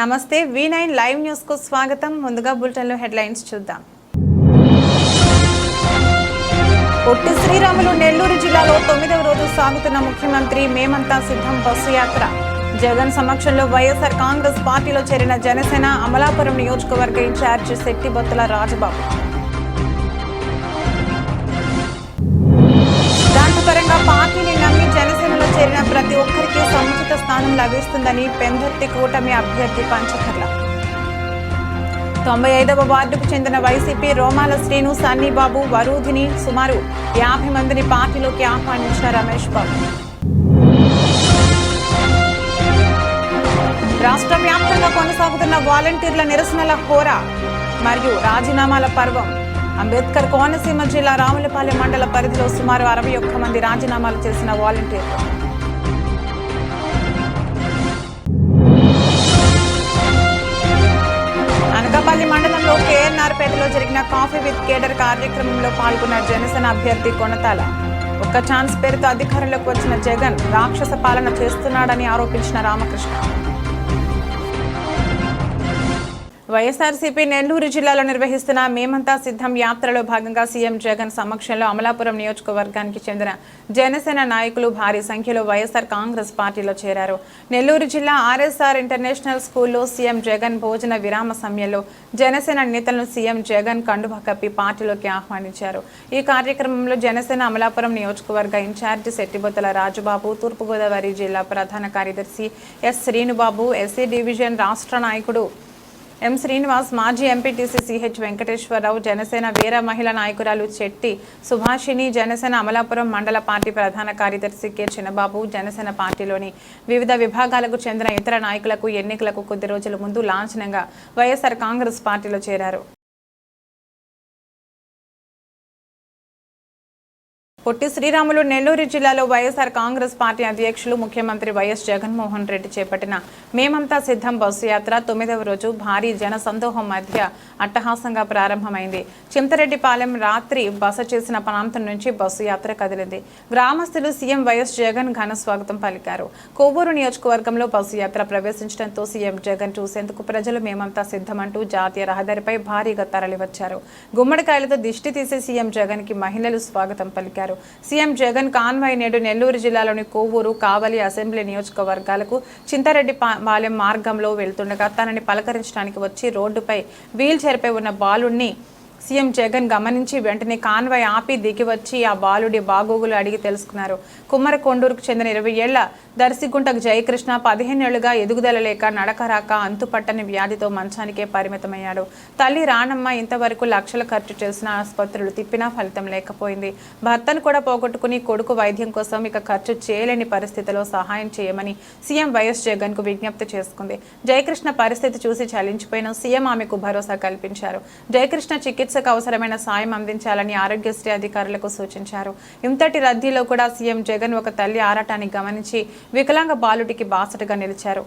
నమస్తే V9 live news కు స్వాగతం. ముందుగా బులెటిన్ లో హెడ్లైన్స్ చూద్దాం. పొట్టి శ్రీరాములు నెల్లూరు జిల్లాలో 9వ రోజు సాగుతున్న ముఖ్యమంత్రి మేమంతా సిద్ధం బస్సు యాత్ర. జగన్ సమక్షంలో వైఎస్ఆర్ కాంగ్రెస్ పార్టీలో చేరిన జనసేన అమలాపురం నియోజకవర్గ ఇన్ఛార్జి శెట్టిబొత్తుల రాజబాబు. దాంతపరంగా పార్టీని నమ్మి జనసేనలో చేరిన ప్రతి ఒక్కరికి సముచిత స్థానం లభిస్తుందని పెందుర్తి కూటమి అభ్యర్థి పంచకర్ల. 95వ వార్డుకు చెందిన వైసీపీ రోమాల శ్రీను, సన్నీబాబు, వరూధిని సుమారు 50 మందిని పార్టీలోకి ఆహ్వానించిన రమేష్ బాబు. రాష్ట్ర వ్యాప్తంగా కొనసాగుతున్న వాలంటీర్ల నిరసనల హోరా మరియు రాజీనామాల పర్వం. అంబేద్కర్ కోనసీమ జిల్లా రావులపాలెం మండల పరిధిలో సుమారు 61 మంది రాజీనామాలు చేసిన వాలంటీర్లు. అనకాపల్లి మండలంలో KNRపేటలో జరిగిన కాఫీ విత్ కేడర్ కార్యక్రమంలో పాల్గొన్న జనసేన అభ్యర్థి కొనతాల. ఒక్క ఛాన్స్ పేరుతో అధికారంలోకి వచ్చిన జగన్ రాక్షస పాలన చేస్తున్నాడని ఆరోపించిన రామకృష్ణ. వైఎస్ఆర్సీపీ నెల్లూరు జిల్లాలో నిర్వహిస్తున్న మేమంతా సిద్ధం యాత్రలో భాగంగా సీఎం జగన్ సమక్షంలో అమలాపురం నియోజకవర్గానికి చెందిన జనసేన నాయకులు భారీ సంఖ్యలో వైఎస్ఆర్ కాంగ్రెస్ పార్టీలో చేరారు. నెల్లూరు జిల్లా RSR ఇంటర్నేషనల్ స్కూల్లో సీఎం జగన్ భోజన విరామ సమయంలో జనసేన నేతలను సీఎం జగన్ కండువా కప్పి పార్టీలోకి ఆహ్వానించారు. ఈ కార్యక్రమంలో జనసేన అమలాపురం నియోజకవర్గ ఇన్ఛార్జి శెట్టిబొత్తుల రాజబాబు, తూర్పుగోదావరి జిల్లా ప్రధాన కార్యదర్శి ఎస్ శ్రీనుబాబు, ఎస్సీ డివిజన్ రాష్ట్ర నాయకుడు ఎం శ్రీనివాస్, మాజీ ఎంపీటీసీ CH వెంకటేశ్వరరావు, జనసేన వీర మహిళా నాయకురాలు చెట్టి సుభాషిణి, జనసేన అమలాపురం మండల పార్టీ ప్రధాన కార్యదర్శి కె చిన్నబాబు, జనసేన పార్టీలోని వివిధ విభాగాలకు చెందిన ఇతర నాయకులకు ఎన్నికలకు కొద్ది రోజుల ముందు లాంఛనంగా వైఎస్ఆర్ కాంగ్రెస్ పార్టీలో చేరారు. పొట్టి శ్రీరాములు నెల్లూరు జిల్లాలో వైఎస్ఆర్ కాంగ్రెస్ పార్టీ అధ్యక్షులు ముఖ్యమంత్రి వైఎస్ జగన్మోహన్ రెడ్డి చేపట్టిన మేమంతా సిద్ధం బస్సు యాత్ర 9వ రోజు భారీ జన సందోహం మధ్య అట్టహాసంగా ప్రారంభమైంది. చింతరెడ్డిపాలెం రాత్రి బస చేసిన ప్రాంతం నుంచి బస్సు యాత్ర కదిలింది. గ్రామస్తులు సీఎం వైఎస్ జగన్ ఘన స్వాగతం పలికారు. కొవ్వూరు నియోజకవర్గంలో బస్సు యాత్ర ప్రవేశించడంతో సీఎం జగన్ చూసేందుకు ప్రజలు మేమంతా సిద్ధమంటూ జాతీయ రహదారిపై భారీగా తరలివచ్చారు. గుమ్మడికాయలతో దిష్టి తీసి సీఎం జగన్ కి మహిళలు స్వాగతం పలికారు. సీఎం జగన్ కాన్వాయ్ నేడు నెల్లూరు జిల్లాలోని కొవ్వూరు, కావలి అసెంబ్లీ నియోజకవర్గాలకు చింతరెడ్డిపాలెం మార్గంలో వెళ్తుండగా తనని పలకరించడానికి వచ్చి రోడ్డుపై వీల్ చైర్పై ఉన్న బాలుడిని సీఎం జగన్ గమనించి వెంటనే కాన్వాయ్ ఆపి దిగి వచ్చి ఆ బాలుడి బాగోగులు అడిగి తెలుసుకున్నారు. కుమ్మరకొండూరుకు చెందిన 20 ఏళ్ల దర్శిగుంటకు జయకృష్ణ 15 ఏళ్లుగా ఎదుగుదల లేక నడకరాక అంతుపట్టని వ్యాధితో మంచానికే పరిమితమయ్యాడు. తల్లి రాణమ్మ ఇంతవరకు లక్షలు ఖర్చు చేసిన ఆసుపత్రులు తిప్పినా ఫలితం లేకపోయింది. భర్తను కూడా పోగొట్టుకుని కొడుకు వైద్యం కోసం ఇక ఖర్చు చేయలేని పరిస్థితిలో సహాయం చేయమని సీఎం వైఎస్ జగన్ కు విజ్ఞప్తి చేసుకుంది. జయకృష్ణ పరిస్థితి చూసి చలించిపోయిన సీఎం ఆమెకు భరోసా కల్పించారు. జయకృష్ణ చికిత్సకు అవసరమైన సాయం అందించాలని ఆరోగ్యశ్రీ అధికారులకు సూచించారు. ఇంతటి రద్దీలో కూడా సీఎం జగన్ ఒక తల్లి ఆరాటాన్ని గమనించి వికలాంగ బాలుడికి బాసటగా నిలిచారు.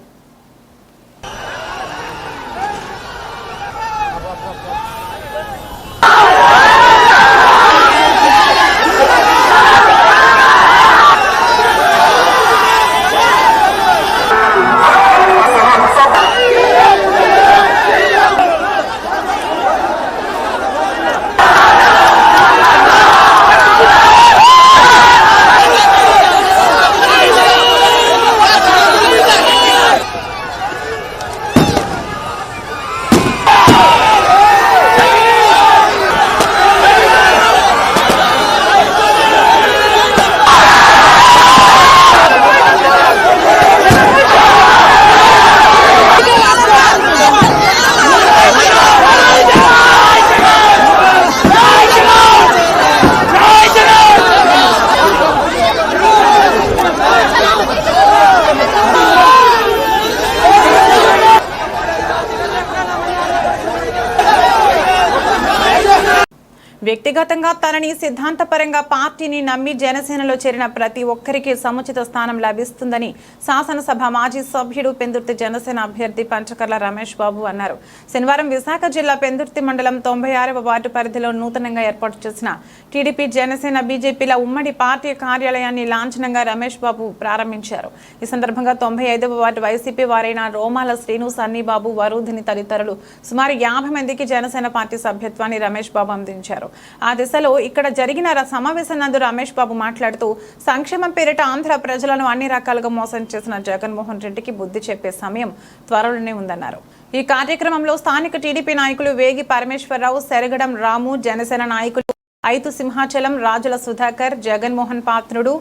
వ్యక్తిగతంగా తనని సిద్ధాంతపరంగా పార్టీని నమ్మి జనసేనలో చేరిన ప్రతి ఒక్కరికి సముచిత స్థానం లభిస్తుందని శాసనసభ మాజీ సభ్యుడు పెందుర్తి జనసేన అభ్యర్థి పంచకర్ల రమేష్ బాబు అన్నారు. శనివారం విశాఖ జిల్లా పెందుర్తి మండలం 96వ వార్డు పరిధిలో నూతనంగా ఏర్పాటు చేసిన టీడీపీ జనసేన బీజేపీల ఉమ్మడి పార్టీ కార్యాలయాన్ని లాంఛనంగా రమేష్ బాబు ప్రారంభించారు. ఈ సందర్భంగా 95వ వార్డు వైసీపీ వారైన రోమాల శ్రీను, సన్నీబాబు, వరుధిని తదితరులు సుమారు 50 మందికి జనసేన పార్టీ సభ్యత్వాన్ని రమేష్ బాబు అందించారు. ఆ దిశలో ఇక్కడ జరిగిన సమావేశం నందు రమేష్ బాబు మాట్లాడుతూ సంక్షేమం పేరిట ఆంధ్ర ప్రజలను అన్ని రకాలుగా మోసం చేసిన జగన్మోహన్ రెడ్డికి బుద్ధి చెప్పే సమయం త్వరలోనే ఉందన్నారు. ఈ కార్యక్రమంలో స్థానిక టీడీపీ నాయకులు వేగి పరమేశ్వరరావు, సెరగడం రాము, జనసేన నాయకులు ఐతు సింహాచలం, రాజుల సుధాకర్, జగన్మోహన్ పాత్రుడు,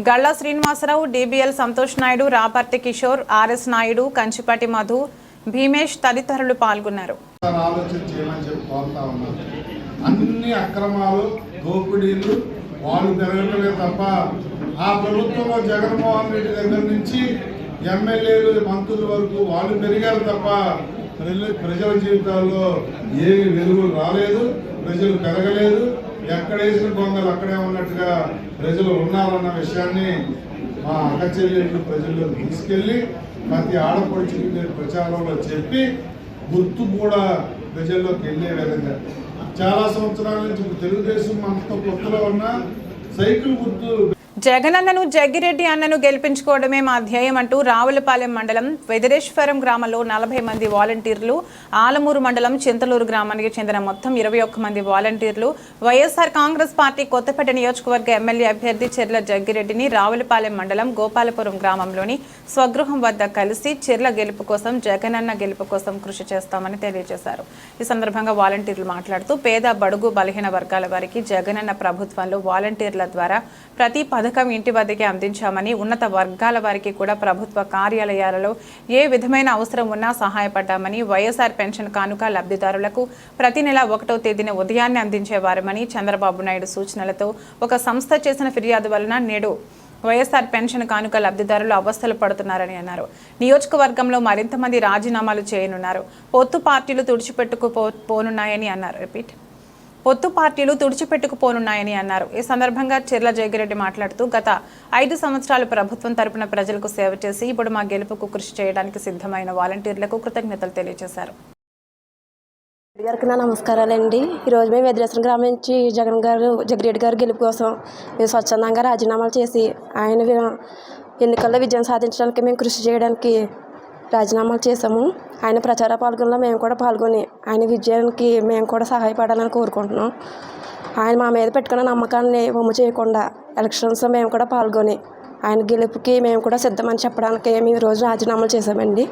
గళ్ళ శ్రీనివాసరావు, డిబిఎల్ సంతోష్ నాయుడు, రాపర్తి కిషోర్, ఆర్ఎస్ నాయుడు, కంచిపాటి మధు, భీమేష్ తదితరులు పాల్గొన్నారు. అన్ని అక్రమాలు, దోపిడీలు వాళ్ళు జరగటమే తప్ప ఆ ప్రభుత్వంలో జగన్మోహన్ రెడ్డి దగ్గర నుంచి ఎమ్మెల్యేలు, మంత్రుల వరకు వాళ్ళు పెరిగారు తప్ప ప్రజల జీవితాల్లో ఏ వెలుగులు రాలేదు, ప్రజలు పెరగలేదు. ఎక్కడేసిన బొంగలు అక్కడే ఉన్నట్టుగా ప్రజలు ఉన్నారన్న విషయాన్ని మా అక్కచెల్లెళ్ళు ప్రజల్లో తీసుకెళ్ళి ప్రతి ఆడపడుచుకి ప్రచారంలో చెప్పి గుర్తు కూడా ప్రజల్లోకి వెళ్ళే విధంగా చాలా సంవత్సరాల నుంచి తెలుగుదేశం అంత కొత్తలో ఉన్న సైకిల్ గుర్తు జగనన్నను, జగ్గిరెడ్డి అన్నను గెలిపించుకోవడమే మా ధ్యేయం అంటూ రావులపాలెం మండలం వెదిరేశ్వరం గ్రామంలో 40 మంది వాలంటీర్లు, ఆలమూరు మండలం చింతలూరు గ్రామానికి చెందిన మొత్తం 21 మంది వాలంటీర్లు వైఎస్ఆర్ కాంగ్రెస్ పార్టీ కొత్తపేట నియోజకవర్గ ఎమ్మెల్యే అభ్యర్థి చెర్ల జగ్గిరెడ్డిని రావులపాలెం మండలం గోపాలపురం గ్రామంలోని స్వగృహం వద్ద కలిసి చెర్ల గెలుపు కోసం, జగనన్న గెలుపు కోసం కృషి చేస్తామని తెలియజేశారు. ఈ సందర్భంగా వాలంటీర్లు మాట్లాడుతూ పేద, బడుగు, బలహీన వర్గాల వారికి జగనన్న ప్రభుత్వంలో వాలంటీర్ల ద్వారా ప్రతి పథకం ఇంటి వద్దకే అందించామని, ఉన్నత వర్గాల వారికి కూడా ప్రభుత్వ కార్యాలయాలలో ఏ విధమైన అవసరం ఉన్నా సహాయపడ్డామని, వైఎస్ఆర్ పెన్షన్ కానుక లబ్ధిదారులకు ప్రతి నెల 1వ తేదీన ఉదయాన్నే అందించేవారమని, చంద్రబాబు నాయుడు సూచనలతో ఒక సంస్థ చేసిన ఫిర్యాదు వలన నేడు వైఎస్ఆర్ పెన్షన్ కానుక లబ్ధిదారులు అవస్థలు పడుతున్నారని అన్నారు. నియోజకవర్గంలో మరింత మంది రాజీనామాలు చేయనున్నారు. పొత్తు పార్టీలు తుడిచిపెట్టుకుపోనున్నాయని అన్నారు. పొత్తు పార్టీలు తుడిచిపెట్టుకుపోనున్నాయని అన్నారు. ఈ సందర్భంగా చెర్ల జగ్గిరెడ్డి మాట్లాడుతూ గత 5 సంవత్సరాలు ప్రభుత్వం తరపున ప్రజలకు సేవ చేసి ఇప్పుడు మా గెలుపుకు కృషి చేయడానికి సిద్ధమైన వాలంటీర్లకు కృతజ్ఞతలు తెలియజేశారు. గారికి నా నమస్కారాలండి. ఈరోజు మేము వెదిరేశ్వరం గ్రామం నుంచి జగ్గిరెడ్డి గారు గెలుపు కోసం మేము స్వచ్ఛందంగా రాజీనామాలు చేసి ఆయన ఎన్నికల్లో విజయం సాధించడానికి మేము కృషి చేయడానికి రాజీనామాలు చేశాము. ఆయన ప్రచార పాల్గొనలో మేము కూడా పాల్గొని ఆయన విజయానికి మేము కూడా సహాయపడాలని కోరుకుంటున్నాం. ఆయన మా మీద పెట్టుకున్న నమ్మకాన్ని వమ్ము చేయకుండా ఎలక్షన్స్లో మేము కూడా పాల్గొని ఆయన గెలుపుకి మేము కూడా సిద్ధమని చెప్పడానికి మేము ఈరోజు రాజీనామాలు చేశామండి.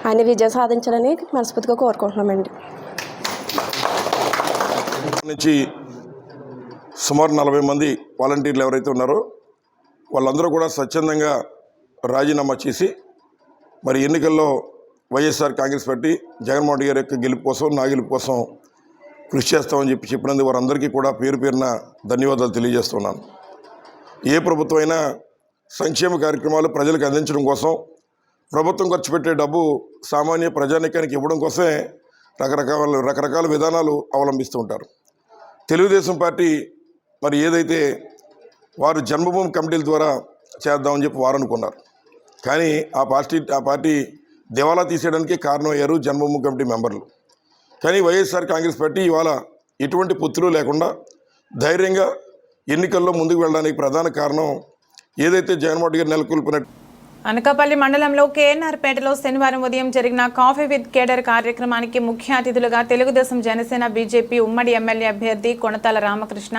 ఆయన విజయం సాధించాలని మనస్ఫూర్తిగా కోరుకుంటున్నామండి. నుంచి సుమారు 40 మంది వాలంటీర్లు ఎవరైతే ఉన్నారో వాళ్ళందరూ కూడా స్వచ్ఛందంగా రాజీనామా చేసి మరి ఎన్నికల్లో వైఎస్ఆర్ కాంగ్రెస్ పార్టీ జగన్మోహన్ రెడ్డి గారి యొక్క గెలుపు కోసం, నా గెలుపు కోసం కృషి చేస్తామని చెప్పినందుకు వారందరికీ కూడా పేరు పేరున ధన్యవాదాలు తెలియజేస్తున్నాను. ఏ ప్రభుత్వం అయినా సంక్షేమ కార్యక్రమాలు ప్రజలకు అందించడం కోసం ప్రభుత్వం ఖర్చు పెట్టే డబ్బు సామాన్య ప్రజానీకానికి ఇవ్వడం కోసమే రకరకాల విధానాలు అవలంబిస్తూ ఉంటారు. తెలుగుదేశం పార్టీ మరి ఏదైతే వారు జన్మభూమి కమిటీల ద్వారా చేద్దామని చెప్పి వారు అనుకున్నారు. కానీ ఆ పార్టీ దివాలా తీసేయడానికి కారణమయ్యారు జన్మభూమి కమిటీ మెంబర్లు. కానీ వైఎస్ఆర్ కాంగ్రెస్ పార్టీ ఇవాళ ఎటువంటి పొత్తులు లేకుండా ధైర్యంగా ఎన్నికల్లో ముందుకు వెళ్ళడానికి ప్రధాన కారణం ఏదైతే జగన్మోహన్ గారు నెలకొల్పినట్టు. అనకాపల్లి మండలంలో కేఎన్ఆర్పేటలో శనివారం ఉదయం జరిగిన కాఫీ విత్ కేడర్ కార్యక్రమానికి ముఖ్య అతిథులుగా తెలుగుదేశం, జనసేన, బీజేపీ ఉమ్మడి ఎమ్మెల్యే అభ్యర్థి కొణతాల రామకృష్ణ,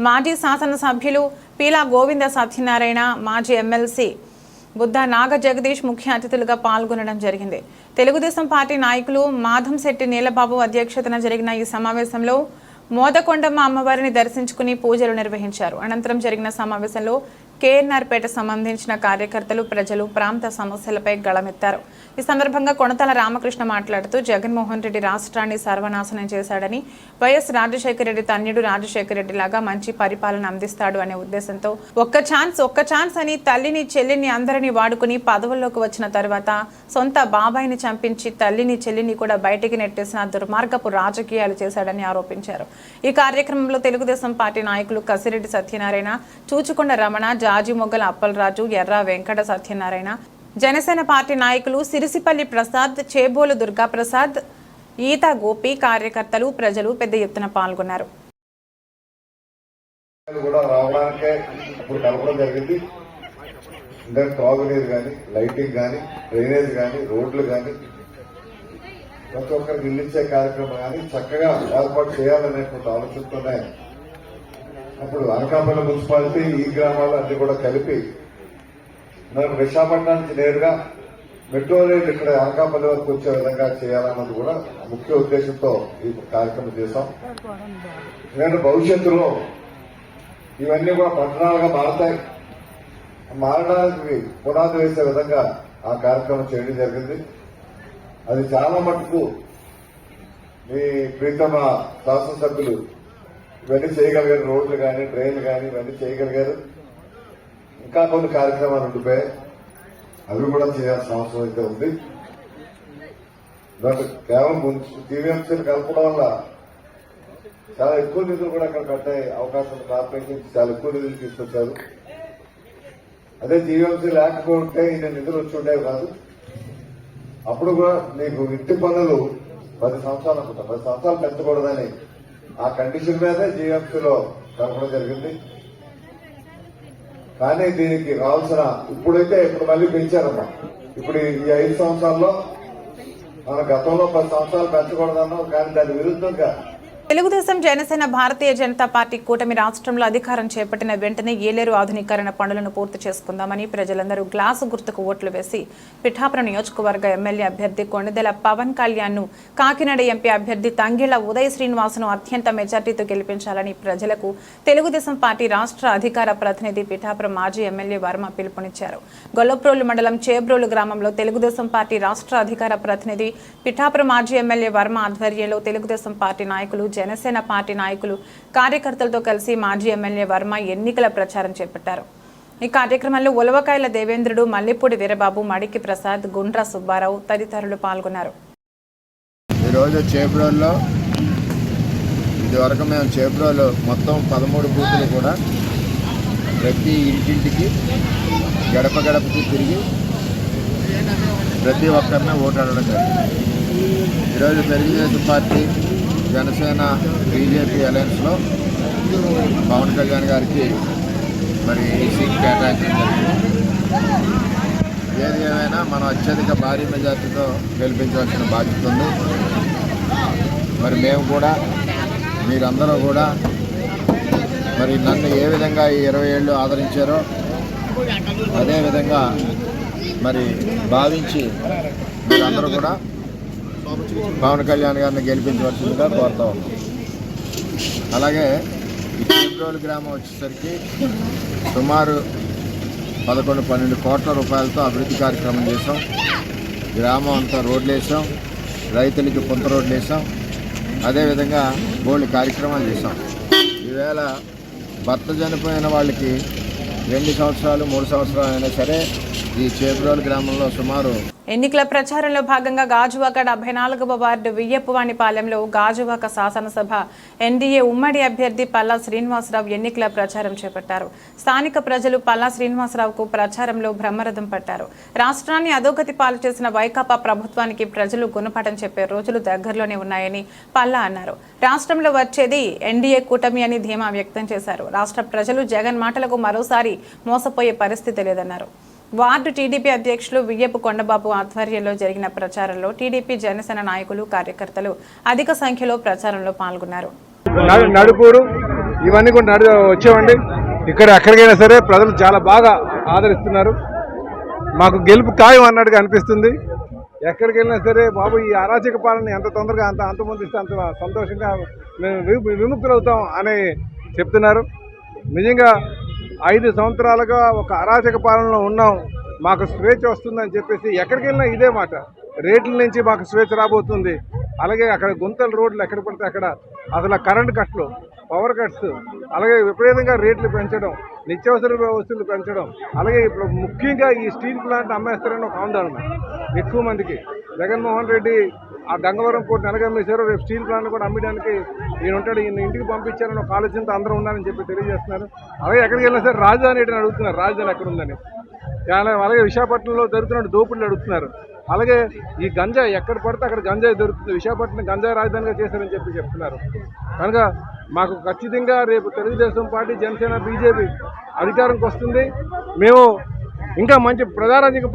మాజీ శాసనసభ్యులు పీలా గోవింద సత్యనారాయణ, మాజీ ఎమ్మెల్సీ బుద్ధ నాగ జగదీష్ ముఖ్య అతిథులుగా పాల్గొనడం జరిగింది. తెలుగుదేశం పార్టీ నాయకులు మాధంశెట్టి నీలబాబు అధ్యక్షతన జరిగిన ఈ సమావేశంలో మోదకొండమ్మ అమ్మవారిని దర్శించుకుని పూజలు నిర్వహించారు. అనంతరం జరిగిన సమావేశంలో కేఎన్ఆర్ పేట సంబంధించిన కార్యకర్తలు, ప్రజలు ప్రాంత సమస్యలపై గళమెత్తారు. ఈ సందర్భంగా కొణతాల రామకృష్ణ మాట్లాడుతూ జగన్మోహన్ రెడ్డి రాష్ట్రాన్ని సర్వనాశనం చేశాడని, వైఎస్ రాజశేఖర రెడ్డి తన్యుడు రాజశేఖర రెడ్డి లాగా మంచి పరిపాలన అందిస్తాడు అనే ఉద్దేశంతో ఒక్క ఛాన్స్ అని తల్లిని చెల్లిని అందరినీ వాడుకుని పదవుల్లోకి వచ్చిన తర్వాత సొంత బాబాయిని చంపించి తల్లిని చెల్లిని కూడా బయటికి నెట్టేసిన దుర్మార్గపు రాజకీయాలు చేశాడని ఆరోపించారు. ఈ కార్యక్రమంలో తెలుగుదేశం పార్టీ నాయకులు కసిరెడ్డి సత్యనారాయణ, చూచుకొండ రమణ, జాజిమొగ్గల అప్పలరాజు, ఎర్ర వెంకట సత్యనారాయణ, జనసేన పార్టీ నాయకులు సిరిసిపల్లి ప్రసాద్, చేబోలు దుర్గాప్రసాద్, ఈత గోపి, కార్యకర్తలు, ప్రజలు పెద్ద ఎత్తున పాల్గొన్నారు. తాగునీరు కానీ, లైటింగ్ కానీ, డ్రైనేజ్ కానీ, రోడ్లు కానీ, ప్రతి ఒక్కరికి ఇల్లిచ్చే కార్యక్రమం కానీ చక్కగా ఏర్పాటు చేయాలనేటువంటి ఆలోచనతోనే అప్పుడు అనకాపల్లి మున్సిపాలిటీ ఈ గ్రామాలు అన్ని కూడా కలిపి మనం విశాఖపట్నానికి నేరుగా మెట్రో రైలు ఇక్కడ అనకాపల్లి వరకు వచ్చే విధంగా చేయాలన్నది కూడా ముఖ్య ఉద్దేశంతో ఈ కార్యక్రమం చేశాం. ఎందుకంటే భవిష్యత్తులో ఇవన్నీ కూడా పట్టణాలుగా మారతాయి. మారడానికి పునాది వేసే విధంగా ఆ కార్యక్రమం చేయడం జరిగింది. అది చాలా మటుకు మీ ప్రీతమ శాసనసభ్యులు ఇవన్నీ చేయగలిగారు. రోడ్లు కానీ, ట్రైన్లు కానీ ఇవన్నీ చేయగలిగారు. ఇంకా కొన్ని కార్యక్రమాలు ఉండిపోయాయి, అవి కూడా చేయాల్సిన అవసరం అయితే ఉంది. కేవలం టీవీఎంసీని కలపడం వల్ల చాలా ఎక్కువ నిధులు కూడా అక్కడ కట్టే అవకాశం ఉంది. కార్పొరేషన్ చాలా ఎక్కువ నిధులు తీసుకొచ్చారు. అదే టీవీఎంసీ లేకపోతే ఇన్ని నిధులు వచ్చి ఉండేవి కాదు. అప్పుడు కూడా మీకు ఇంటి పనులు 10 సంవత్సరాలు అనుకుంటా, 10 సంవత్సరాలు పెంచకూడదని ఆ కండిషన్ మీదే జీఎంసీలో కలపడం జరిగింది. కానీ దీనికి రావాల్సిన ఇప్పుడు మళ్ళీ పెంచారమ్మా. ఇప్పుడు ఈ 5 సంవత్సరాల్లో మన గతంలో 10 సంవత్సరాలు పెంచకూడదన్నాం, కానీ దాని విరుద్ధంగా తెలుగుదేశం, జనసేన, భారతీయ జనతా పార్టీ కూటమి రాష్ట్రంలో అధికారం చేపట్టిన వెంటనే ఏలేరు ఆధునీకరణ పనులను పూర్తి చేసుకుందామని ప్రజలందరూ గ్లాసు గుర్తుకు ఓట్లు వేసి పిఠాపురం నియోజకవర్గ ఎమ్మెల్యే అభ్యర్థి కొణిదెల పవన్ కళ్యాణ్ ను, కాకినాడ ఎంపీ అభ్యర్థి తంగెళ్ల ఉదయ్ శ్రీనివాసును అత్యంత మెజార్టీతో గెలిపించాలని ప్రజలకు తెలుగుదేశం పార్టీ రాష్ట్ర అధికార ప్రతినిధి పిఠాపురం మాజీ ఎమ్మెల్యే వర్మ పిలుపునిచ్చారు. గొల్లప్రోలు మండలం చేబ్రోలు గ్రామంలో తెలుగుదేశం పార్టీ రాష్ట్ర అధికార ప్రతినిధి పిఠాపురం మాజీ ఎమ్మెల్యే వర్మ ఆధ్వర్యంలో తెలుగుదేశం పార్టీ నాయకులు, జనసేన పార్టీ నాయకులు, కార్యకర్తలతో కలిసి మాజీ ఎమ్మెల్యే వర్మ ఎన్నికల ప్రచారం చేపట్టారు. ఈ కార్యక్రమంలో ఉలవకాయల దేవేంద్రుడు, మల్లెపూడి వీరబాబు, మడికి ప్రసాద్, గుండ్ర సుబ్బారావు తదితరులు పాల్గొన్నారు. ఈరోజు చేబ్రోల్లో ఇదివరకు మేము చేబ్రోలు మొత్తం 13 బూతులు కూడా ప్రతి ఇంటింటికి గడప గడపకి తిరిగి ప్రతి ఒక్కరిని ఓటాడడం జరిగింది. ఈరోజు తెలుగుదేశం పార్టీ, జనసేన, బీజేపీ అలయన్స్లో పవన్ కళ్యాణ్ గారికి మరి సీట్ కేటాయించడం జరిగింది. ఏది ఏమైనా మనం అత్యధిక భారీ మెజార్టీతో గెలిపించవలసిన బాధ్యత ఉంది. మరి మేము కూడా, మీరందరూ కూడా మరి నన్ను ఏ విధంగా ఈ 20 ఏళ్ళు ఆదరించారో అదేవిధంగా మరి భావించి మీరందరూ కూడా పవన్ కళ్యాణ్ గారిని గెలిపించవలసిందిగా కోరుతా ఉన్నాం. అలాగే ఈ చేబ్రోలు గ్రామం వచ్చేసరికి సుమారు 11-12 కోట్ల రూపాయలతో అభివృద్ధి కార్యక్రమం చేసాం. గ్రామం అంతా రోడ్లు వేసాం, రైతులకి పుంత రోడ్లు వేసాం, అదేవిధంగా బోల్డ్ కార్యక్రమాలు చేసాం. ఈవేళ భర్త చనిపోయిన వాళ్ళకి 2 సంవత్సరాలు 3 సంవత్సరాలు అయినా సరే ఈ చేబ్రోలు గ్రామంలో సుమారు ఎన్నికల ప్రచారంలో భాగంగా గాజువాక 74వ వార్డు వియ్యప్పవానిపాలెంలో గాజువాక శాసనసభ ఎన్డీఏ ఉమ్మడి అభ్యర్థి పల్లా శ్రీనివాసరావు ఎన్నికల ప్రచారం చేపట్టారు. స్థానిక ప్రజలు పల్లా శ్రీనివాసరావుకు ప్రచారంలో బ్రహ్మరథం పట్టారు. రాష్ట్రాన్ని అధోగతి పాలు చేసిన వైకాపా ప్రభుత్వానికి ప్రజలు గుణపాఠం చెప్పే రోజులు దగ్గరలోనే ఉన్నాయని పల్లా అన్నారు. రాష్ట్రంలో వచ్చేది ఎన్డీఏ కూటమి అని ధీమా వ్యక్తం చేశారు. రాష్ట్ర ప్రజలు జగన్ మాటలకు మరోసారి మోసపోయే పరిస్థితి లేదన్నారు. వార్డు టీడీపీ అధ్యక్షులు వియ్యపు కొండబాబు ఆధ్వర్యంలో జరిగిన ప్రచారంలో టీడీపీ, జనసేన నాయకులు, కార్యకర్తలు అధిక సంఖ్యలో ప్రచారంలో పాల్గొన్నారు. నడుపూరు ఇవన్నీ కూడా వచ్చేవండి. ఇక్కడ ఎక్కడికైనా సరే ప్రజలు చాలా బాగా ఆదరిస్తున్నారు. మాకు గెలుపు ఖాయం అన్నట్టుగా అనిపిస్తుంది. ఎక్కడికి వెళ్ళినా సరే బాబు ఈ అరాచక పాలన ఎంత తొందరగా అంతమందిస్తే అంత సంతోషంగా మేము విముక్తులవుతాం అని చెప్తున్నారు. నిజంగా 5 సంవత్సరాలుగా ఒక అరాచక పాలనలో ఉన్నాం, మాకు స్వేచ్ఛ వస్తుందని చెప్పేసి ఎక్కడికి వెళ్ళినా ఇదే మాట. రేట్ల నుంచి మాకు స్వేచ్ఛ రాబోతుంది, అలాగే అక్కడ గుంతల రోడ్లు ఎక్కడ పడితే అక్కడ అసలు కరెంట్ కట్లు, పవర్ కట్స్, అలాగే విపరీతంగా రేట్లు పెంచడం, నిత్యావసర వస్తువులు పెంచడం, అలాగే ఇప్పుడు ముఖ్యంగా ఈ స్టీల్ ప్లాంట్ అమ్మేస్తారని ఒక ఆందోళన ఎక్కువ మందికి. జగన్మోహన్ రెడ్డి ఆ గంగవరం పోర్టు నెలగమ్మేశారు, రేపు స్టీల్ ప్లాంట్ కూడా అమ్మడానికి ఈయన ఉంటాడు, ఈయన ఇంటికి పంపించారని ఒక ఆలోచనతో అందరూ ఉన్నారని చెప్పి తెలియజేస్తున్నారు. అలాగే ఎక్కడికి వెళ్ళినా సరే రాజధాని ఏంటని అడుగుతున్నారు, రాజధాని ఎక్కడ ఉందని. అలాగే విశాఖపట్నంలో జరుగుతున్న దోపిడీలు అడుగుతున్నారు. అలాగే ఈ గంజాయి ఎక్కడ పడితే అక్కడ గంజాయి దొరుకుతుంది, విశాఖపట్నం గంజాయి రాజధానిగా చేశారని చెప్పి చెప్తున్నారు. కనుక మాకు ఖచ్చితంగా రేపు తెలుగుదేశం పార్టీ, జనసేన, బీజేపీ అధికారంకి వస్తుంది, మేము ఇంకా మంచి ప్రజారాజ్య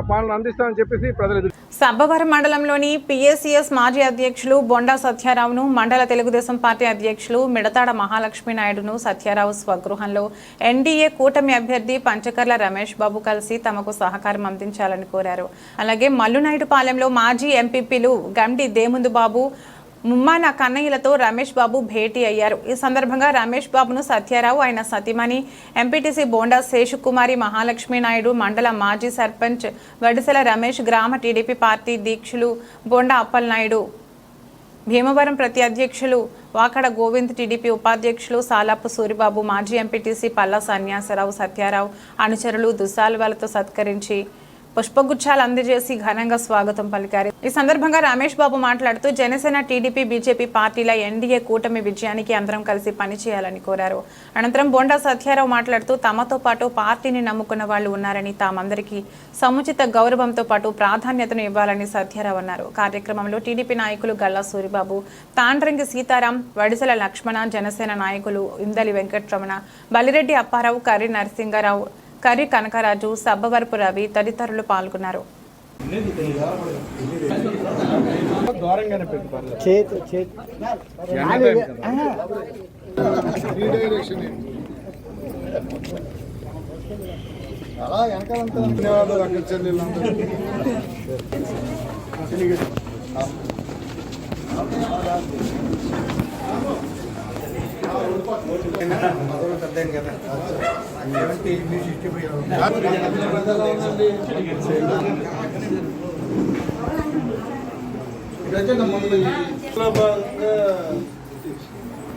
పాలన అందిస్తామని చెప్పేసి ప్రజలు. సబ్బవరం మండలంలోని పిఎస్సిఎస్ మాజీ అధ్యక్షులు బొండా సత్యారావును మండల తెలుగుదేశం పార్టీ అధ్యక్షులు మిడతాడ మహాలక్ష్మి నాయుడును సత్యారావు స్వగృహంలో ఎన్డీఏ కూటమి అభ్యర్థి పంచకర్ల రమేష్ బాబు కలిసి తమకు సహకారం అందించాలని కోరారు. అలాగే మల్లునాయుడుపాలెంలో మాజీ ఎంపీపీలు గండి దేముందు బాబు, ముమ్మాన కన్నయ్యలతో రమేష్ బాబు భేటీ అయ్యారు. ఈ సందర్భంగా రమేష్ బాబును సత్యారావు, ఆయన సతీమణి ఎంపీటీసీ బోండా శేషుకుమారి మహాలక్ష్మి నాయుడు, మండల మాజీ సర్పంచ్ వడిసెల రమేష్, గ్రామ టీడీపీ పార్టీ దీక్షులు బోండా అప్పలనాయుడు, భీమవరం ప్రతి అధ్యక్షులు వాకడ గోవింద్, టీడీపీ ఉపాధ్యక్షులు సాలాపు సూరిబాబు, మాజీ ఎంపీటీసీ పల్లా సన్యాసరావు, సత్యారావు అనుచరులు దుస్సాలువలతో సత్కరించి పుష్పగుచ్చాలు అందజేసి ఘనంగా స్వాగతం పలికారు. ఈ సందర్భంగా రమేష్ బాబు మాట్లాడుతూ జనసేన, టీడీపీ, బీజేపీ పార్టీల ఎన్డీఏ కూటమి విజయానికి అందరం కలిసి పనిచేయాలని కోరారు. అనంతరం బొండా సత్యారావు మాట్లాడుతూ తమతో పాటు పార్టీని నమ్ముకున్న వాళ్లు ఉన్నారని, తామందరికీ సముచిత గౌరవంతో పాటు ప్రాధాన్యతను ఇవ్వాలని సత్యారావు అన్నారు. కార్యక్రమంలో టీడీపీ నాయకులు గల్లా సూరిబాబు, తాండ్రంగి సీతారాం, వడిసెల లక్ష్మణ, జనసేన నాయకులు ఇందలి వెంకట్రమణ, బలిరెడ్డి అప్పారావు, కర్రి నరసింగారావు, కర్రి కనకరాజు, సబ్బవరపు రవి తదితరులు పాల్గొన్నారు.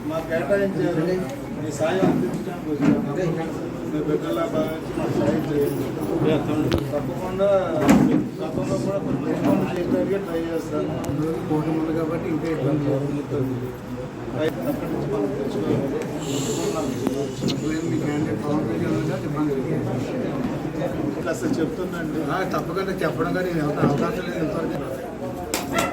మా కేటాయించారు, మీ సాయం అందించడానికి వచ్చాము. మీ బిడ్డలా భావించి మా సాయం చేయండి. తప్పకుండా గతంలో కూడా కొంచెం ట్రై చేస్తాను. కోటి ఉంది కాబట్టి ఇంకా ఇబ్బంది అవుతుంది. అక్కడి నుంచి మనం తెచ్చుకోవాలి. మీ క్యాండిడేట్ పవన్ కళ్యాణ్ ఇబ్బంది అసలు చెప్తుందండి, తప్పకుండా చెప్పడం కానీ అవకాశం లేదు ఇంతవరకు.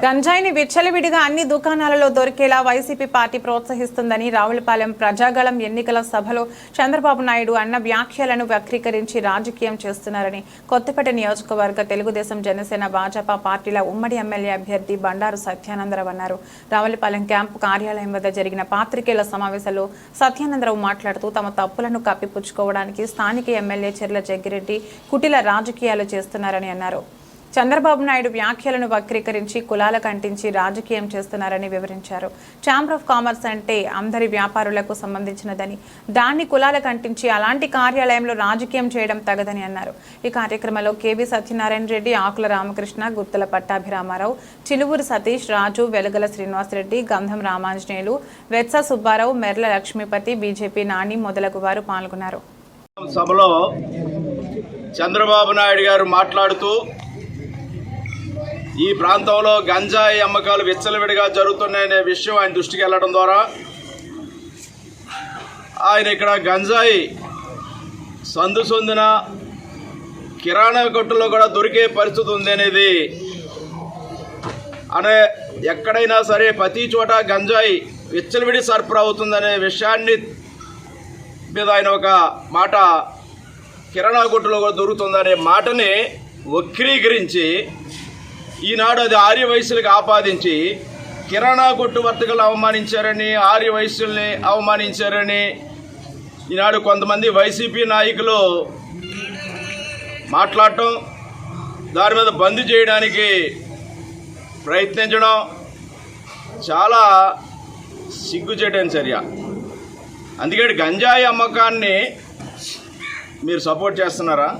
గంజాయిని విచ్చలవిడిగా అన్ని దుకాణాలలో దొరికేలా వైసీపీ పార్టీ ప్రోత్సహిస్తుందని రావులపాలెం ప్రజాగళం ఎన్నికల సభలో చంద్రబాబు నాయుడు అన్న వ్యాఖ్యలను వక్రీకరించి రాజకీయం చేస్తున్నారని కొత్తపేట నియోజకవర్గ తెలుగుదేశం, జనసేన, భాజపా పార్టీల ఉమ్మడి ఎమ్మెల్యే అభ్యర్థి బండారు సత్యానందరావు అన్నారు. రావులపాలెం క్యాంపు కార్యాలయం వద్ద జరిగిన పాత్రికేయుల సమావేశంలో సత్యానందరావు మాట్లాడుతూ తమ తప్పులను కప్పిపుచ్చుకోవడానికి స్థానిక ఎమ్మెల్యే చెర్ల జగ్గిరెడ్డి కుటిల రాజకీయాలు చేస్తున్నారని అన్నారు. చంద్రబాబు నాయుడు వ్యాఖ్యలను వక్రీకరించి కులాలకు అంటించి రాజకీయం చేస్తున్నారని వివరించారు. ఛాంబర్ ఆఫ్ కామర్స్ అంటే అందరి వ్యాపారులకు సంబంధించినదని, దాన్ని కులాలకు అంటించి అలాంటి కార్యాలయంలో రాజకీయం చేయడం తగదని అన్నారు. ఈ కార్యక్రమంలో కేవీ సత్యనారాయణ రెడ్డి, ఆకుల రామకృష్ణ, గుత్తుల పట్టాభిరామారావు, చిలువూరు సతీష్, రాజు, వెలుగల శ్రీనివాసరెడ్డి, గంధం రామాంజనేయులు, వెత్స సుబ్బారావు, మెర్ల లక్ష్మీపతి, బీజేపీ నాని మొదలగు వారు పాల్గొన్నారు. సభలో చంద్రబాబు నాయుడు గారు మాట్లాడుతూ ఈ ప్రాంతంలో గంజాయి అమ్మకాలు విచ్చలవిడిగా జరుగుతున్నాయనే విషయం ఆయన దృష్టికి వెళ్ళడం ద్వారా ఆయన ఇక్కడ గంజాయి సందున కిరాణా కొట్టులో కూడా దొరికే పరిస్థితి ఉంది అనేది ఎక్కడైనా సరే ప్రతి చోట గంజాయి విచ్చలవిడి సరఫరా అవుతుందనే విషయాన్ని మీద ఆయన ఒక మాట, కిరాణా కొట్టులో కూడా దొరుకుతుందనే మాటని వక్రీకరించి ఈనాడు అది ఆర్య వైశ్యులకు ఆపాదించి కిరాణా కొట్టు వర్తకులు అవమానించారని, ఆర్య వైశ్యుల్ని అవమానించారని ఈనాడు కొంతమంది వైసీపీ నాయకులు మాట్లాడటం, దాని మీద బంద్ చేయడానికి ప్రయత్నించడం చాలా సిగ్గుచేటైన చర్య. అందుకని గంజాయి అమ్మకాన్ని మీరు సపోర్ట్ చేస్తున్నారా?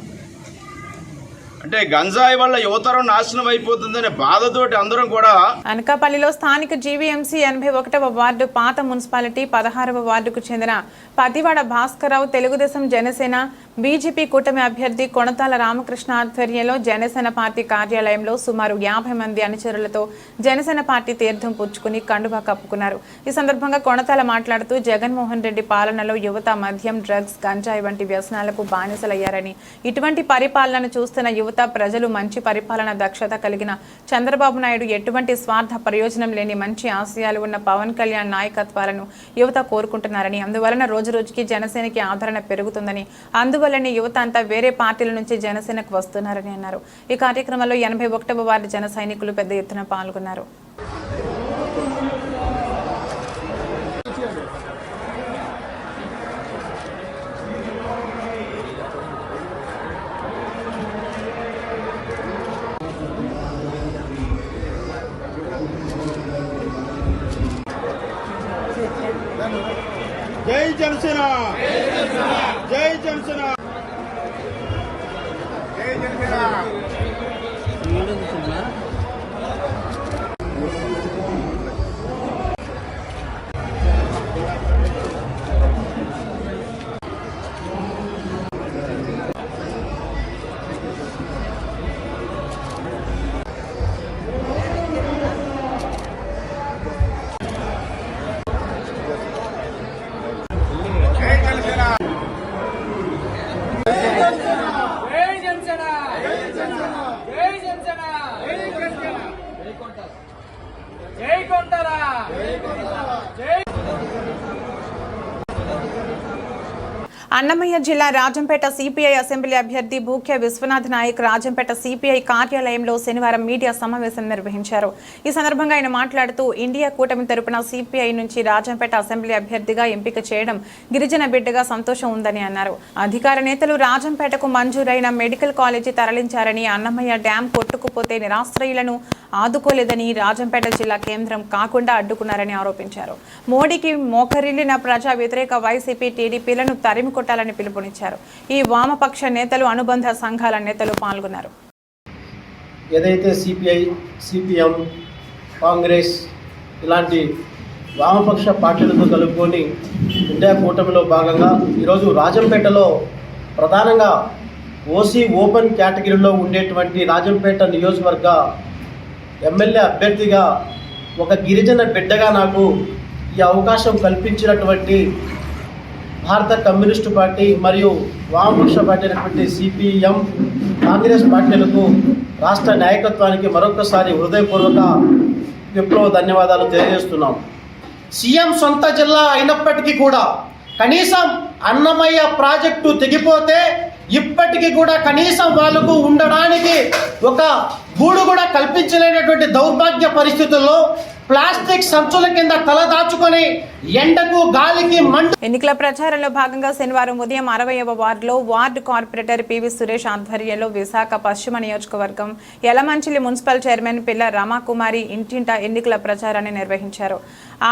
అంటే గంజాయి వల్ల యువతరం నాశనం అయిపోతుందనే బాధతోటి అందరం కూడా. అనకాపల్లిలో స్థానిక జీవీఎంసీ 81వ వార్డు పాత మున్సిపాలిటీ 16వ వార్డుకు చెందిన పతివాడ భాస్కరరావు తెలుగుదేశం జనసేన బీజేపీ కూటమి అభ్యర్థి కొణతాల రామకృష్ణ ఆధ్వర్యంలో జనసేన పార్టీ కార్యాలయంలో సుమారు 50 మంది అనుచరులతో జనసేన పార్టీ తీర్థం పుచ్చుకుని కండువా కప్పుకున్నారు. ఈ సందర్భంగా కొణతాల మాట్లాడుతూ జగన్మోహన్ రెడ్డి పాలనలో యువత మద్యం, డ్రగ్స్, గంజాయి వంటి వ్యసనాలకు బానిసలయ్యారని, ఇటువంటి పరిపాలనను చూస్తున్న యువత ప్రజలు మంచి పరిపాలన దక్షత కలిగిన చంద్రబాబు నాయుడు, ఎటువంటి స్వార్థ ప్రయోజనం లేని మంచి ఆశయాలు ఉన్న పవన్ కళ్యాణ్ నాయకత్వాలను యువత కోరుకుంటున్నారని, అందువలన రోజురోజుకి జనసేనకి ఆదరణ పెరుగుతుందని, అందువల్లనే యువత అంతా వేరే పార్టీల నుంచి జనసేనకు వస్తున్నారని అన్నారు. ఈ కార్యక్రమంలో 81వ వార్డు జన సైనికులు పెద్ద ఎత్తున పాల్గొన్నారు. జై జనసేన, జై జనసేన, జై జనసేన. అన్నమయ్య జిల్లా రాజంపేట సిపిఐ అసెంబ్లీ అభ్యర్థి భూక్య విశ్వనాథ్ నాయక్ రాజంపేట సిపిఐ కార్యాలయంలో శనివారం మీడియా సమావేశం నిర్వహించారు. ఈ సందర్భంగా ఆయన మాట్లాడుతూ ఇండియా కూటమి తరపున సిపిఐ నుంచి రాజంపేట అసెంబ్లీ అభ్యర్థిగా ఎంపిక చేయడం గిరిజన బిడ్డగా సంతోషం ఉందని అన్నారు. అధికార నేతలు రాజంపేటకు మంజూరైన మెడికల్ కాలేజీ తరలించారని, అన్నమయ్య డ్యాం కొట్టుకుపోతే నిరాశ్రయులను ఆదుకోలేదని, రాజంపేట జిల్లా కేంద్రం కాకుండా అడ్డుకున్నారని ఆరోపించారు. మోడీకి మోకరిల్లిన ప్రజా వ్యతిరేక వైసీపీ, టీడీపీలను తరిమి కొట్టాలని పిలుపునిచ్చారు. ఈ వామపక్ష నేతలు, అనుబంధ సంఘాల నేతలు పాల్గొన్నారు. ఏదైతే సిపిఐ, సిపిఎం, కాంగ్రెస్ ఇలాంటి వామపక్ష పార్టీలతో కలుపుకొని ఇండియా కూటమిలో భాగంగా ఈరోజు రాజంపేటలో ప్రధానంగా ఓసీ ఓపెన్ కేటగిరీలో ఉండేటువంటి రాజంపేట నియోజకవర్గ ఎమ్మెల్యే అభ్యర్థిగా ఒక గిరిజన బిడ్డగా నాకు ఈ అవకాశం కల్పించినటువంటి భారత కమ్యూనిస్టు పార్టీ మరియు వామపక్ష పార్టీ అయినటువంటి సిపిఎం, కాంగ్రెస్ పార్టీలకు, రాష్ట్ర నాయకత్వానికి మరొకసారి హృదయపూర్వక విప్లవ ధన్యవాదాలు తెలియజేస్తున్నాం. సీఎం సొంత జిల్లా అయినప్పటికీ కూడా కనీసం అన్నమయ్య ప్రాజెక్టు తెగిపోతే ఇప్పటికీ కూడా కనీసం వాళ్ళకు ఉండడానికి ఒక గూడు కూడా కల్పించలేనటువంటి దౌర్భాగ్య పరిస్థితుల్లో ప్లాస్టిక్ సంచుల కింద తల దాచుకొని ఎండకు, గాలికి ఎన్నికల ప్రచారంలో భాగంగా శనివారం ఉదయం 60వ వార్డులో వార్డు కార్పొరేటర్ పివి సురేష్ ఆధ్వర్యంలో విశాఖ పశ్చిమ నియోజకవర్గం యలమంచిలి మున్సిపల్ చైర్మన్ పిల్ల రమాకుమారి ఇంటింట ఎన్నికల ప్రచారాన్ని నిర్వహించారు.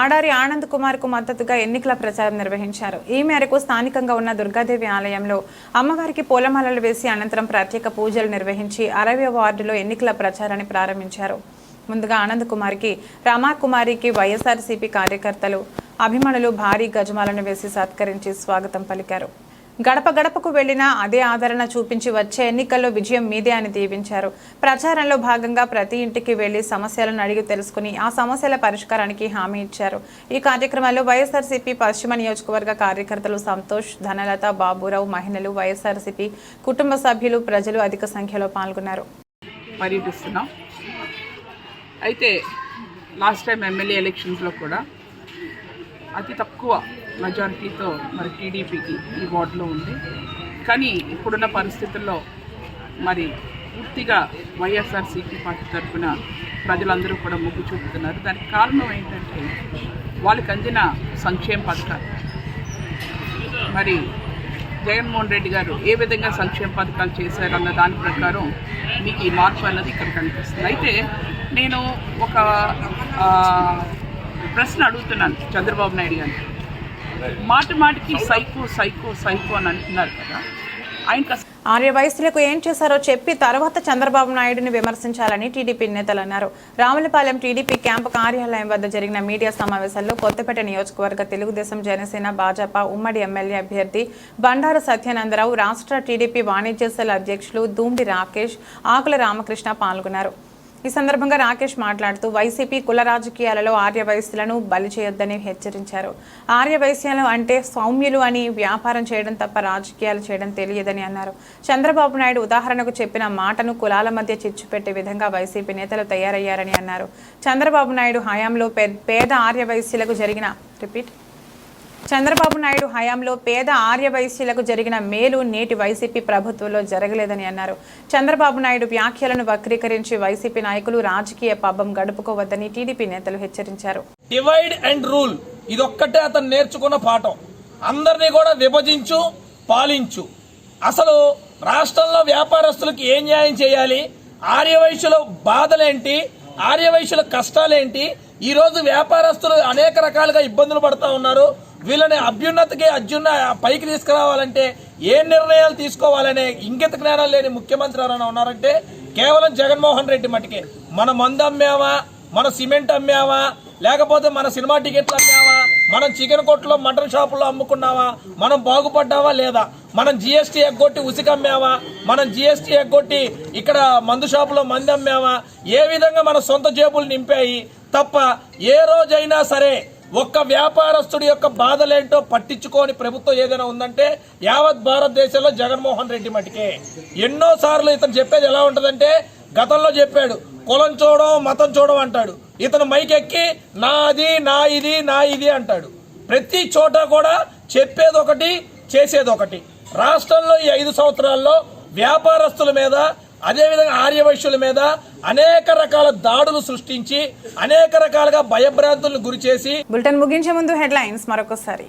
ఆడారి ఆనంద్ కుమార్ కు మద్దతుగా ఎన్నికల ప్రచారం నిర్వహించారు. ఈ మేరకు స్థానికంగా ఉన్న దుర్గాదేవి ఆలయంలో అమ్మవారికి పూలమాలలు వేసి అనంతరం ప్రత్యేక పూజలు నిర్వహించి 60వ వార్డులో ఎన్నికల ప్రచారాన్ని ప్రారంభించారు. ముందుగా ఆనంద్ కుమార్కి, రమాకుమారికి వైఎస్ఆర్సీపీ కార్యకర్తలు, అభిమానులు భారీ గజమాలను వేసి సత్కరించి స్వాగతం పలికారు. గడప గడపకు వెళ్లిన అదే ఆదరణ చూపించి వచ్చే ఎన్నికల్లో విజయం మీదే అని దీవించారు. ప్రచారంలో భాగంగా ప్రతి ఇంటికి వెళ్లి సమస్యలను అడిగి తెలుసుకుని ఆ సమస్యల పరిష్కారానికి హామీ ఇచ్చారు. ఈ కార్యక్రమంలో వైఎస్ఆర్సీపీ పశ్చిమ నియోజకవర్గ కార్యకర్తలు సంతోష్, ధనలత, బాబురావు, మహిళలు, వైఎస్ఆర్సీపీ కుటుంబ సభ్యులు, ప్రజలు అధిక సంఖ్యలో పాల్గొన్నారు. పర్యటిస్తున్నాం. అయితే లాస్ట్ టైం ఎమ్మెల్యే ఎలక్షన్స్లో కూడా అతి తక్కువ మెజారిటీతో మరి టీడీపీకి ఈ వార్డులో ఉంది. కానీ ఇప్పుడున్న పరిస్థితుల్లో మరి పూర్తిగా వైఎస్ఆర్సీపీ పార్టీ తరఫున ప్రజలందరూ కూడా మొగ్గు చూపుతున్నారు. దానికి కారణం ఏంటంటే వాళ్ళకి అందిన సంక్షేమ పథకాలు. మరి జగన్మోహన్ రెడ్డి గారు ఏ విధంగా సంక్షేమ పథకాలు చేశారన్న దాని ప్రకారం మీకు ఈ మార్పు అన్నది ఇక్కడ కనిపిస్తుంది. అయితే నేను ఒక ప్రశ్న అడుగుతున్నాను చంద్రబాబు నాయుడు గారిని. మాటికి సైకో సైకో సైకో అని అంటున్నారు కదా. ఆయన ఆర్యవైశ్యులకు ఏం చేశారో చెప్పి తర్వాత చంద్రబాబు నాయుడుని విమర్శించాలని టీడీపీ నేతలు అన్నారు. రావులపాలెం టీడీపీ క్యాంపు కార్యాలయం వద్ద జరిగిన మీడియా సమావేశంలో కొత్తపేట నియోజకవర్గ తెలుగుదేశం, జనసేన, భాజపా ఉమ్మడి ఎమ్మెల్యే అభ్యర్థి బండారు సత్యానందరావు, రాష్ట్ర టీడీపీ వాణిజ్య సెల్ అధ్యక్షులు దూండి రాకేష్, ఆకుల రామకృష్ణ పాల్గొన్నారు. ఈ సందర్భంగా రాకేష్ మాట్లాడుతూ వైసీపీ కుల రాజకీయాలలో ఆర్యవైశ్యులను బలి చేయొద్దని హెచ్చరించారు. ఆర్యవైశ్యాలు అంటే సౌమ్యులు అని, వ్యాపారం చేయడం తప్ప రాజకీయాలు చేయడం తెలియదని అన్నారు. చంద్రబాబు నాయుడు ఉదాహరణకు చెప్పిన మాటను కులాల మధ్య చిచ్చు పెట్టే విధంగా వైసీపీ నేతలు తయారయ్యారని అన్నారు. చంద్రబాబు నాయుడు హయాంలో పేద ఆర్యవైశ్యులకు జరిగిన మేలు నేటి వైసీపీ ప్రభుత్వంలో జరగలేదని అన్నారు. చంద్రబాబు నాయుడు వ్యాఖ్యలను వక్రీకరించి వైసీపీ నాయకులు రాజకీయ పబ్బం గడుపుకోవద్దని టీడీపీ నేతలు హెచ్చరించారు. డివైడ్ అండ్ రూల్ ఇదొక్కటే అతను నేర్చుకున్న పాఠం. అందరినీ కూడా విభజించు, పాలించు. అసలు రాష్ట్రంలో వ్యాపారస్తులకు ఏం న్యాయం చేయాలి, ఆర్యవైశ్యుల బాధలేంటి, ఆర్యవైశ్యుల కష్టాలేంటి, ఈరోజు వ్యాపారస్తులు అనేక రకాలుగా ఇబ్బందులు పడుతూ ఉన్నారు. వీళ్ళని పైకి తీసుకురావాలంటే ఏ నిర్ణయాలు తీసుకోవాలనే ఇంగిత జ్ఞానం లేని ముఖ్యమంత్రి ఎవరైనా ఉన్నారంటే కేవలం జగన్మోహన్ రెడ్డి మటుకే. మన మందు అమ్మావా, మన సిమెంట్ అమ్మావా, లేకపోతే మన సినిమా టికెట్లు అమ్మావా, మనం చికెన్ కొట్లో మటన్ షాపుల్లో అమ్ముకున్నావా, మనం బాగుపడ్డావా లేదా, మనం జిఎస్టీ ఎగ్గొట్టి ఉసిక అమ్మావా, మనం జిఎస్టీ ఎగ్గొట్టి ఇక్కడ మందు షాపులో మంది అమ్మావా, ఏ విధంగా మన సొంత జేబులు నింపాయి తప్ప ఏ రోజైనా సరే ఒక్క వ్యాపారస్తుడి యొక్క బాధలేంటో పట్టించుకోని ప్రభుత్వం ఏదైనా ఉందంటే యావత్ భారతదేశంలో జగన్మోహన్ రెడ్డి మటుకే. ఎన్నోసార్లు ఇతను చెప్పేది ఎలా ఉంటుందంటే, గతంలో చెప్పాడు కులం చూడడం, మతం చూడడం అంటాడు. ఇతను మైకెక్కి నా ఇది అంటాడు. ప్రతి చోట కూడా చెప్పేదొకటి, చేసేదొకటి. రాష్ట్రంలో ఈ 5 సంవత్సరాల్లో వ్యాపారస్తుల మీద, అదేవిధంగా ఆర్యవైశ్యుల మీద అనేక రకాల దాడులు సృష్టించి అనేక రకాలుగా భయభ్రాంతులను గురి చేసి. బులెటిన్ ముగించే ముందు హెడ్లైన్స్ మరొకసారి.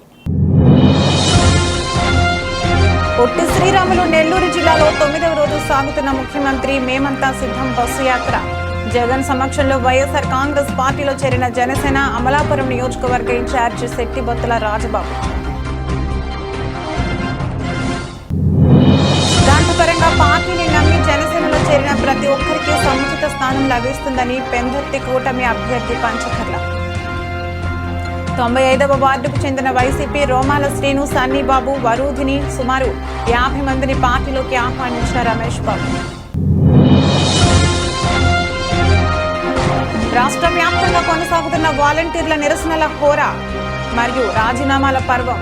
పొట్టి శ్రీరాములు నెల్లూరు జిల్లాలో 9వ రోజు సాగుతున్న ముఖ్యమంత్రి మేమంతా సిద్ధం బస్సు యాత్ర. జగన్ సమక్షంలో వైఎస్ఆర్ కాంగ్రెస్ పార్టీలో చేరిన జనసేన అమలాపురం నియోజకవర్గ ఇన్ఛార్జి శెట్టిబొత్తుల రాజబాబు. దాంతపరంగా పార్టీని నమ్మి జనసేనలో చేరిన ప్రతి ఒక్కరికి సముచిత స్థానం లభిస్తుందని పెందుర్తి కూటమి అభ్యర్థి పంచకర్ల. 95వ వార్డుకు చెందిన వైసీపీ రోమాల శ్రీను, సన్నీబాబు, వరూధిని సుమారు 50 మందిని పార్టీలోకి ఆహ్వానించిన రమేష్ బాబు. రాష్ట్ర వ్యాప్తంగా కొనసాగుతున్న వాలంటీర్ల నిరసనల హోరా మరియు రాజీనామాల పర్వం.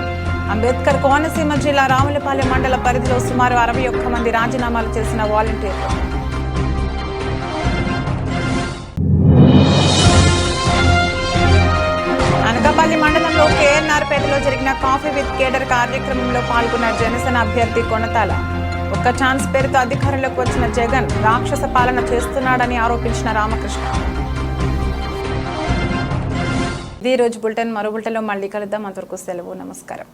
అంబేద్కర్ కోనసీమ జిల్లా రావులపాలెం మండల పరిధిలో సుమారు 61 మంది రాజీనామాలు చేసిన వాలంటీర్లు. అనకాపల్లి మండలంలో కేఎన్ఆర్పేటలో జరిగిన కాఫీ విత్ కేడర్ కార్యక్రమంలో పాల్గొన్న జనసేన అభ్యర్థి కొనతాల. ఒక్క ఛాన్స్ పేరుతో అధికారంలోకి వచ్చిన జగన్ రాక్షస పాలన చేస్తున్నాడని ఆరోపించిన రామకృష్ణ. ఇది రోజు బులెటిన్. మరో బులెటిన్లో మళ్ళీ కలుద్దాం. అంతవరకు సెలవు. నమస్కారం.